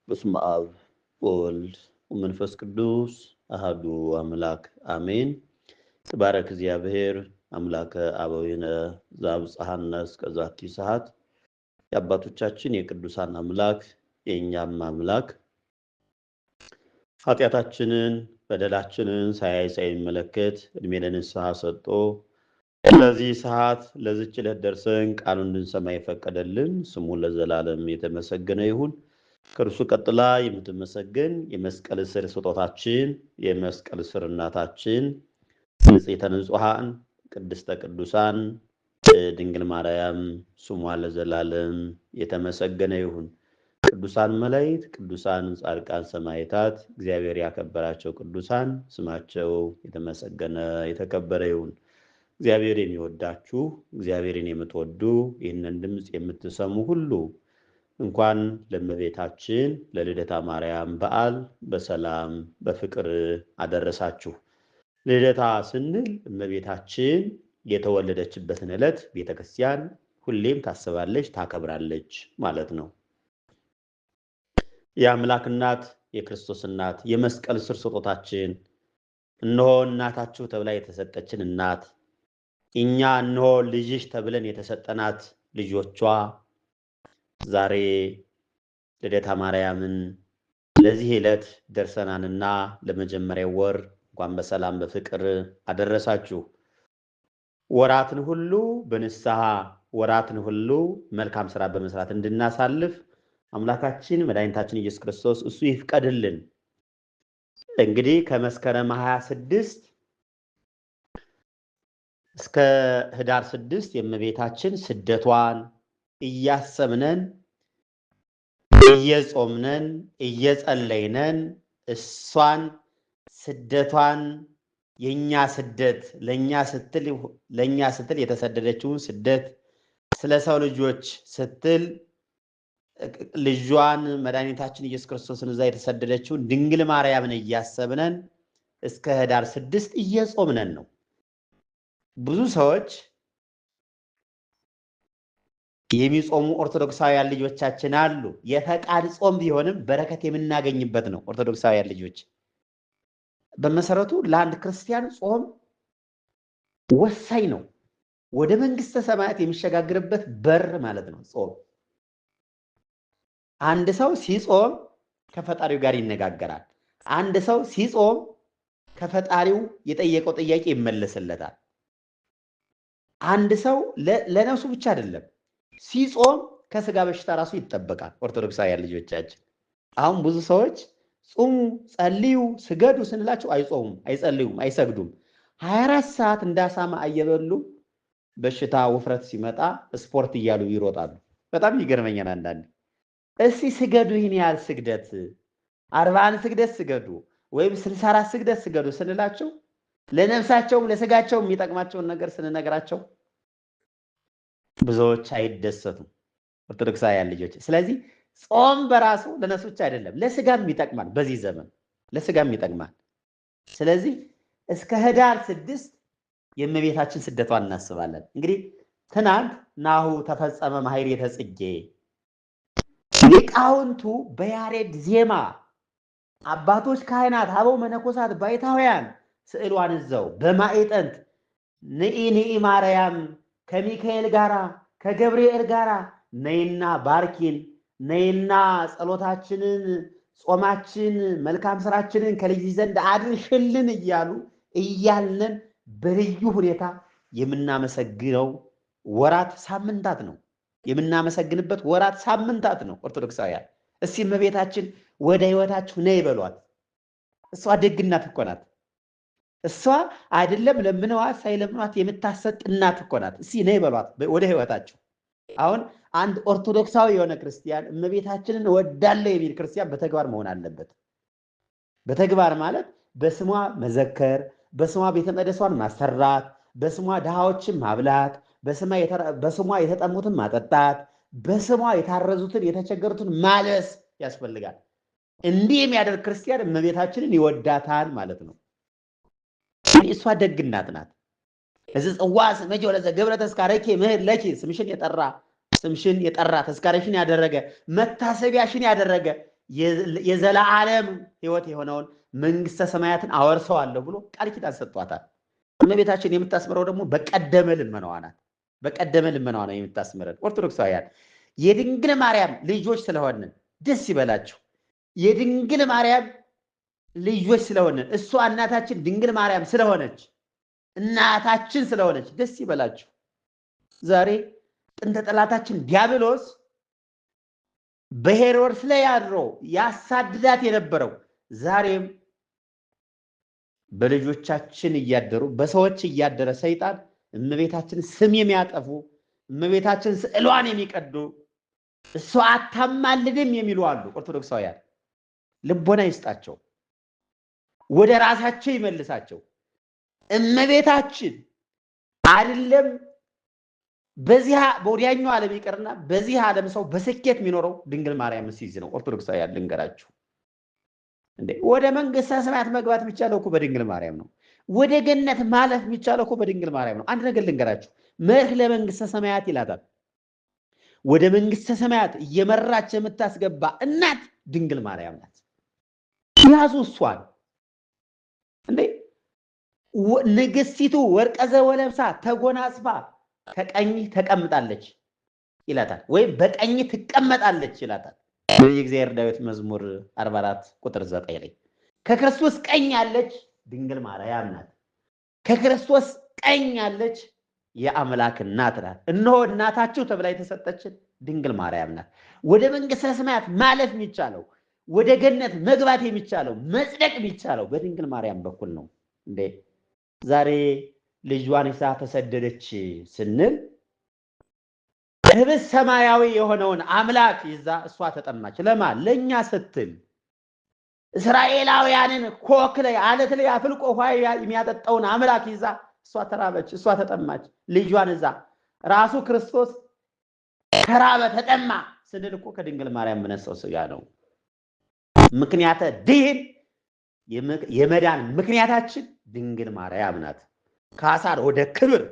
በስመ አብ ወወልድ ወመንፈስ ቅዱስ አሐዱ አምላክ አሜን። ተባረክ እግዚአብሔር አምላከ አበዊነ ዘአብጽሐነ እስከ ዛቲ ሰዓት። የአባቶቻችን የቅዱሳን አምላክ የእኛም አምላክ ኃጢአታችንን በደላችንን ሳይመለከት እድሜ ለንስሐ ሰጥቶ ለዚህ ሰዓት ለዚች ዕለት ደርሰን ቃሉን እንድንሰማ የፈቀደልን ስሙ ለዘላለም የተመሰገነ ይሁን። ከእርሱ ቀጥላ የምትመሰገን የመስቀል ስር ስጦታችን የመስቀል ስር እናታችን ንጽሕተ ንጹሐን ቅድስተ ቅዱሳን ድንግል ማርያም ስሟ ለዘላለም የተመሰገነ ይሁን። ቅዱሳን መላእክት፣ ቅዱሳን ጻድቃን፣ ሰማዕታት እግዚአብሔር ያከበራቸው ቅዱሳን ስማቸው የተመሰገነ የተከበረ ይሁን። እግዚአብሔር የሚወዳችሁ እግዚአብሔርን የምትወዱ ይህንን ድምጽ የምትሰሙ ሁሉ እንኳን ለእመቤታችን ለልደታ ማርያም በዓል በሰላም በፍቅር አደረሳችሁ። ልደታ ስንል እመቤታችን የተወለደችበትን ዕለት ቤተክርስቲያን ሁሌም ታስባለች ታከብራለች ማለት ነው። የአምላክ እናት የክርስቶስ እናት የመስቀል ስር ስጦታችን እነሆ እናታችሁ ተብላ የተሰጠችን እናት እኛ እነሆ ልጅሽ ተብለን የተሰጠናት ልጆቿ ዛሬ ልደታ ማርያምን ለዚህ ዕለት ደርሰናልና ለመጀመሪያው ወር እንኳን በሰላም በፍቅር አደረሳችሁ። ወራትን ሁሉ በንስሐ ወራትን ሁሉ መልካም ስራ በመስራት እንድናሳልፍ አምላካችን መድኃኒታችን ኢየሱስ ክርስቶስ እሱ ይፍቀድልን። እንግዲህ ከመስከረም 26 እስከ ህዳር 6 የእመቤታችን ስደቷን እያሰብነን እየጾምነን እየጸለይነን እሷን ስደቷን የኛ ስደት ለኛ ስትል የተሰደደችውን ስደት ስለ ሰው ልጆች ስትል ልጇን መድኃኒታችን ኢየሱስ ክርስቶስን እዛ የተሰደደችውን ድንግል ማርያምን እያሰብነን እስከ ህዳር 6 እየጾምነን ነው። ብዙ ሰዎች የሚጾሙ ኦርቶዶክሳውያን ልጆቻችን አሉ። የፈቃድ ጾም ቢሆንም በረከት የምናገኝበት ነው። ኦርቶዶክሳውያን ልጆች በመሰረቱ ለአንድ ክርስቲያን ጾም ወሳኝ ነው። ወደ መንግስተ ሰማያት የሚሸጋግርበት በር ማለት ነው ጾም። አንድ ሰው ሲጾም ከፈጣሪው ጋር ይነጋገራል። አንድ ሰው ሲጾም ከፈጣሪው የጠየቀው ጥያቄ ይመለስለታል። አንድ ሰው ለነፍሱ ብቻ አይደለም ሲጾም ከስጋ በሽታ ራሱ ይጠበቃል። ኦርቶዶክሳውያን ልጆቻችን አሁን ብዙ ሰዎች ጾሙ፣ ጸልዩ፣ ስገዱ ስንላቸው አይጾሙም፣ አይጸልዩም፣ አይሰግዱም። 24 ሰዓት እንዳሳማ እየበሉ በሽታ ውፍረት ሲመጣ ስፖርት እያሉ ይሮጣሉ። በጣም ይገርመኛል አንዳንዴ። እስቲ ስገዱ፣ ይህን ያህል ስግደት 41 ስግደት ስገዱ ወይም 64 ስግደት ስገዱ ስንላቸው ለነፍሳቸውም ለስጋቸውም የሚጠቅማቸውን ነገር ስንነግራቸው ብዙዎች አይደሰቱም ኦርቶዶክሳውያን ልጆች። ስለዚህ ጾም በራሱ ለነፍስ ብቻ አይደለም ለስጋም ይጠቅማል። በዚህ ዘመን ለስጋም ይጠቅማል። ስለዚህ እስከ ህዳር 6 የእመቤታችን ስደቷን እናስባለን። እንግዲህ ትናንት ናሁ ተፈጸመ ማሕሌተ ጽጌ ሊቃውንቱ በያሬድ ዜማ አባቶች ካህናት አበው መነኮሳት ባይታውያን ስዕሏን እዘው በማዕጠንት ንኢ ንኢ ማርያም ከሚካኤል ጋራ ከገብርኤል ጋራ ነይና ባርኪን ነይና ጸሎታችንን ጾማችን መልካም ስራችንን ከልጅ ዘንድ አድርሽልን እያሉ እያልን በልዩ ሁኔታ የምናመሰግነው ወራት ሳምንታት ነው። የምናመሰግንበት ወራት ሳምንታት ነው። ኦርቶዶክሳውያን እስቲ እመቤታችን ወደ ህይወታችሁ ነይ በሏት። እሷ ደግ እናት እኮ ናት። እሷ አይደለም ለምነዋት ሳይለምኗት የምታሰጥ እናት እኮ ናት። እስቲ ነይ በሏት ወደ ህይወታችሁ። አሁን አንድ ኦርቶዶክሳዊ የሆነ ክርስቲያን እመቤታችንን እወዳለሁ የሚል ክርስቲያን በተግባር መሆን አለበት። በተግባር ማለት በስሟ መዘከር፣ በስሟ ቤተ መቅደሷን ማሰራት፣ በስሟ ድሃዎችን ማብላት፣ በስሟ የተጠሙትን ማጠጣት፣ በስሟ የታረዙትን የተቸገሩትን ማለስ ያስፈልጋል። እንዲህ የሚያደርግ ክርስቲያን እመቤታችንን ይወዳታል ማለት ነው። እሷ ደግ እናት ናት። እዚ ጽዋ ስመኪ ወለዘ ገብረ ተስካረኪ ምህር ለኪ ስምሽን የጠራ ተስካረሽን ያደረገ መታሰቢያሽን ያደረገ የዘላለም ሕይወት የሆነውን መንግስተ ሰማያትን አወርሰዋለሁ ብሎ ቃል ኪዳን ሰጥቷታል። እመቤታችን የምታስምረው ደግሞ በቀደመ ልመናዋ ናት። በቀደመ ልመናዋ ነው የምታስምረን። ኦርቶዶክሳውያን የድንግል ማርያም ልጆች ስለሆንን ደስ ይበላችሁ። የድንግል ማርያም ልጆች ስለሆንን እሷ እናታችን ድንግል ማርያም ስለሆነች እናታችን ስለሆነች ደስ ይበላችሁ። ዛሬ ጥንተ ጠላታችን ዲያብሎስ በሄሮድስ ላይ አድሮ ያሳድዳት የነበረው ዛሬም በልጆቻችን እያደሩ በሰዎች እያደረ ሰይጣን እመቤታችን ስም የሚያጠፉ እመቤታችን ስዕሏን የሚቀዱ እሷ አታማልድም የሚሉ አሉ። ኦርቶዶክሳውያን ልቦና ይስጣቸው፣ ወደ ራሳቸው ይመልሳቸው። እመቤታችን አይደለም በዚህ በወዲያኛው ዓለም ይቀርና በዚህ ዓለም ሰው በስኬት የሚኖረው ድንግል ማርያም ሲይዝ ነው። ኦርቶዶክሳውያን ልንገራችሁ እንዴ ወደ መንግስተ ሰማያት መግባት የሚቻለው እኮ በድንግል ማርያም ነው። ወደ ገነት ማለፍ የሚቻለው እኮ በድንግል ማርያም ነው። አንድ ነገር ልንገራችሁ፣ መርህ ለመንግስተ ሰማያት ይላታል። ወደ መንግስተ ሰማያት እየመራች የምታስገባ እናት ድንግል ማርያም ናት። ያዙ እሷን እንዴ ንግስቲቱ ወርቀ ዘቦ ለብሳ ተጎናጽፋ ከቀኝ ተቀምጣለች ይላታል፣ ወይም በቀኝ ትቀመጣለች ይላታል። የእግዚአብሔር ዳዊት መዝሙር 44 ቁጥር 9 ላይ ከክርስቶስ ቀኝ ያለች ድንግል ማርያም ናት። ከክርስቶስ ቀኝ ያለች የአምላክ እናት ናት። እነሆ እናታችሁ ተብላ የተሰጠችን ድንግል ማርያም ናት። ወደ መንግስተ ሰማያት ማለፍ የሚቻለው ወደ ገነት መግባት የሚቻለው መጽደቅ የሚቻለው በድንግል ማርያም በኩል ነው። እንዴ ዛሬ ልጇን ይዛ ተሰደደች ስንል ህብስ ሰማያዊ የሆነውን አምላክ ይዛ እሷ ተጠማች። ለማን? ለኛ ስትል። እስራኤላውያንን ኮክ ላይ አለት ላይ አፍልቆ ውሃ የሚያጠጣውን አምላክ ይዛ እሷ ተራበች፣ እሷ ተጠማች። ልጇን ይዛ ራሱ ክርስቶስ ተራበ ተጠማ ስንል እኮ ከድንግል ማርያም የምነሳው ስጋ ነው። ምክንያተ ድህን የመዳን ምክንያታችን ድንግል ማርያም ናት። ከአሳር ወደ ክብር፣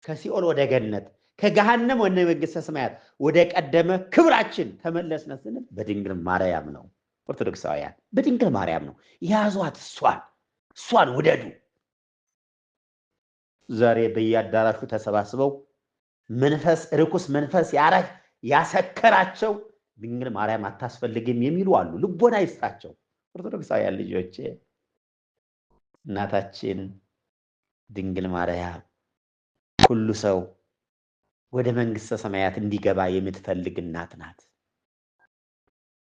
ከሲኦል ወደ ገነት፣ ከገሃነም ወደ መንግስተ ሰማያት ወደ ቀደመ ክብራችን ተመለስነ ስንል በድንግል ማርያም ነው። ኦርቶዶክሳውያን በድንግል ማርያም ነው። ያዟት፣ እሷን ውደዱ። ዛሬ በየአዳራሹ ተሰባስበው መንፈስ ርኩስ መንፈስ ያሰከራቸው ድንግል ማርያም አታስፈልግም የሚሉ አሉ። ልቦና ይስጣቸው። ኦርቶዶክሳውያን ልጆቼ እናታችን ድንግል ማርያም ሁሉ ሰው ወደ መንግስተ ሰማያት እንዲገባ የምትፈልግ እናት ናት።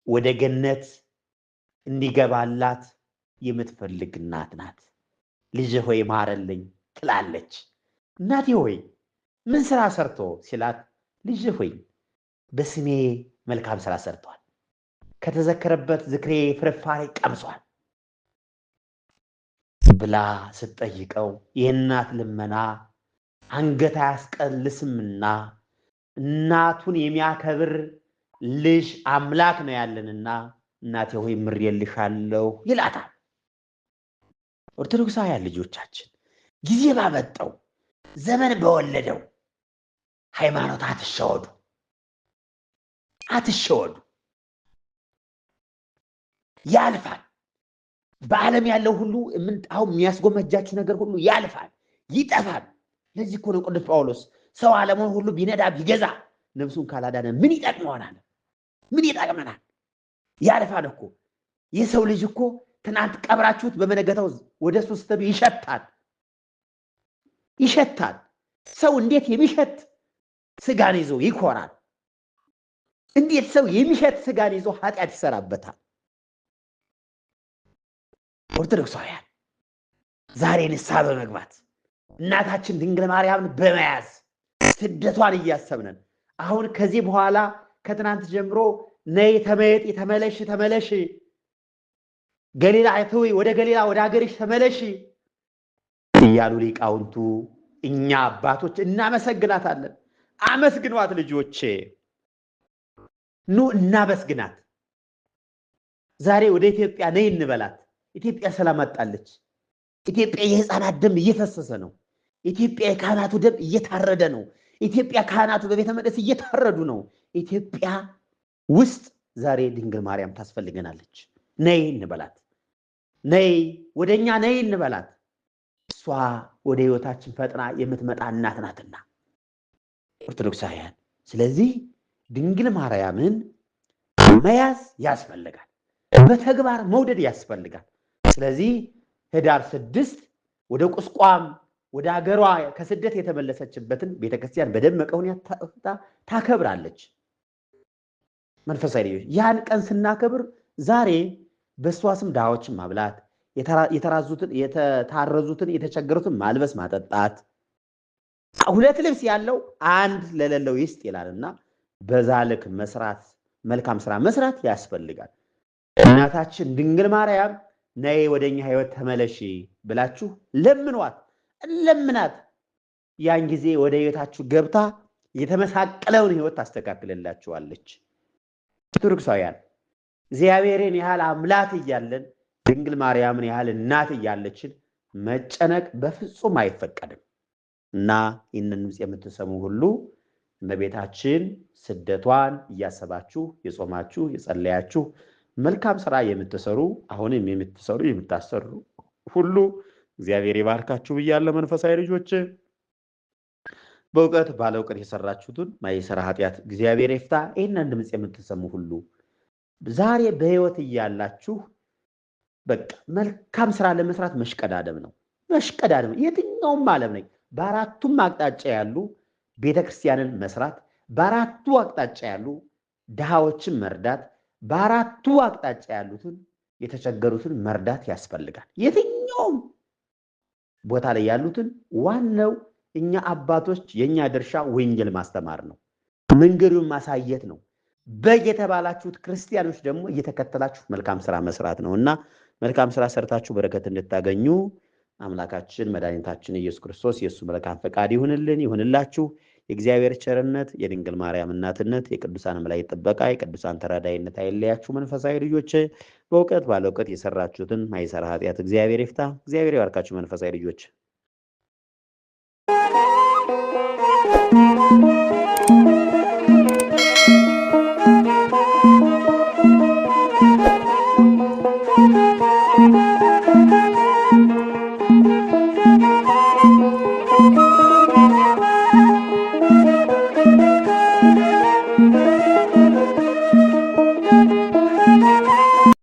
ወደ ገነት እንዲገባላት የምትፈልግ እናት ናት። ልጅ ሆይ ማረልኝ ትላለች። እናቴ ሆይ ምን ስራ ሰርቶ ሲላት፣ ልጅ ሆይ በስሜ መልካም ስራ ሰርቷል፣ ከተዘከረበት ዝክሬ ፍርፋሬ ቀምሷል ብላ ስትጠይቀው የእናት ልመና አንገት አያስቀልስምና እናቱን የሚያከብር ልጅ አምላክ ነው ያለንና እናቴ ሆይ ምሬልሻለሁ ይላታል። ኦርቶዶክሳውያን ልጆቻችን ጊዜ ባመጣው ዘመን በወለደው ሃይማኖት አትሸወዱ። ያልፋል። በዓለም ያለው ሁሉ አሁን የሚያስጎመጃችሁ ነገር ሁሉ ያልፋል፣ ይጠፋል። ለዚህ እኮ ነው ቅዱስ ጳውሎስ ሰው ዓለሙን ሁሉ ቢነዳ ቢገዛ ነፍሱን ካላዳነ ምን ይጠቅመዋል? ምን ይጠቅመናል? ያልፋል እኮ። የሰው ልጅ እኮ ትናንት ቀብራችሁት በመነገታው ወደ እሱ ስትሄዱ ይሸታል። ሰው እንዴት የሚሸት ስጋን ይዞ ይኮራል? እንዴት ሰው የሚሸት ስጋን ይዞ ኃጢአት ይሰራበታል? ኦርቶዶክሳውያን ዛሬ ንስሐ በመግባት እናታችን ድንግል ማርያምን በመያዝ ስደቷን እያሰብነን አሁን ከዚህ በኋላ ከትናንት ጀምሮ ነይ ተመለሽ ገሊላ አይተውይ ወደ ገሊላ ወደ ሀገርሽ ተመለሽ እያሉ ሊቃውንቱ እኛ አባቶች እናመሰግናታለን። አመስግኗት ልጆቼ፣ ኑ እናመስግናት። ዛሬ ወደ ኢትዮጵያ ነይ እንበላት። ኢትዮጵያ ሰላም አጣለች። ኢትዮጵያ የህፃናት ደም እየፈሰሰ ነው። ኢትዮጵያ የካህናቱ ደም እየታረደ ነው። ኢትዮጵያ ካህናቱ በቤተ መቅደስ እየታረዱ ነው። ኢትዮጵያ ውስጥ ዛሬ ድንግል ማርያም ታስፈልገናለች። ነይ እንበላት፣ ነይ ወደኛ ነይ እንበላት። እሷ ወደ ህይወታችን ፈጥና የምትመጣ እናት ናትና ኦርቶዶክሳውያን። ስለዚህ ድንግል ማርያምን መያዝ ያስፈልጋል፣ በተግባር መውደድ ያስፈልጋል። ስለዚህ ህዳር 6 ወደ ቁስቋም ወደ ሀገሯ ከስደት የተመለሰችበትን ቤተክርስቲያን በደመቀ ሁኔታ ታከብራለች። መንፈሳዊ ልጆች ያን ቀን ስናከብር ዛሬ በእሷ ስም ድሃዎችን ማብላት፣ የታረዙትን የተቸገሩትን ማልበስ ማጠጣት፣ ሁለት ልብስ ያለው አንድ ለሌለው ይስጥ ይላልና በዛ ልክ መስራት፣ መልካም ስራ መስራት ያስፈልጋል። እናታችን ድንግል ማርያም ነይ ወደኛ ህይወት ተመለሺ ብላችሁ ለምኗት፣ ለምናት። ያን ጊዜ ወደ ህይወታችሁ ገብታ የተመሳቀለውን ህይወት ታስተካክልላችኋለች። ኦርቶዶክሳውያን እግዚአብሔርን ያህል አምላክ እያለን ድንግል ማርያምን ያህል እናት እያለችን መጨነቅ በፍጹም አይፈቀድም እና ይህንን ድምፅ የምትሰሙ ሁሉ እመቤታችን ስደቷን እያሰባችሁ የጾማችሁ የጸለያችሁ መልካም ስራ የምትሰሩ አሁንም የምትሰሩ የምታሰሩ ሁሉ እግዚአብሔር ይባርካችሁ ብያለሁ። መንፈሳዊ ልጆች በእውቀት ባለ እውቀት የሰራችሁትን ማይሰራ ኃጢአት እግዚአብሔር ይፍታ። ይህንን ድምፅ የምትሰሙ ሁሉ ዛሬ በህይወት እያላችሁ በቃ መልካም ስራ ለመስራት መሽቀዳደም ነው። መሽቀዳደም የትኛውም ዓለም ላይ በአራቱም አቅጣጫ ያሉ ቤተክርስቲያንን መስራት፣ በአራቱ አቅጣጫ ያሉ ድሃዎችን መርዳት፣ በአራቱ አቅጣጫ ያሉትን የተቸገሩትን መርዳት ያስፈልጋል። የትኛውም ቦታ ላይ ያሉትን ዋናው እኛ አባቶች የኛ ድርሻ ወንጌል ማስተማር ነው፣ መንገዱን ማሳየት ነው። በግ የተባላችሁት ክርስቲያኖች ደግሞ እየተከተላችሁ መልካም ስራ መስራት ነውና መልካም ስራ ሰርታችሁ በረከት እንድታገኙ አምላካችን መድኃኒታችን ኢየሱስ ክርስቶስ የእሱ መልካም ፈቃድ ይሁንላችሁ። የእግዚአብሔር ቸርነት፣ የድንግል ማርያም እናትነት፣ የቅዱሳን መላእክት ጥበቃ፣ የቅዱሳን ተራዳይነት አይለያችሁ። መንፈሳዊ ልጆች በእውቀት ባለ እውቀት የሰራችሁትን ማይሰራ ኃጢአት እግዚአብሔር ይፍታ። እግዚአብሔር ይባርካችሁ መንፈሳዊ ልጆች።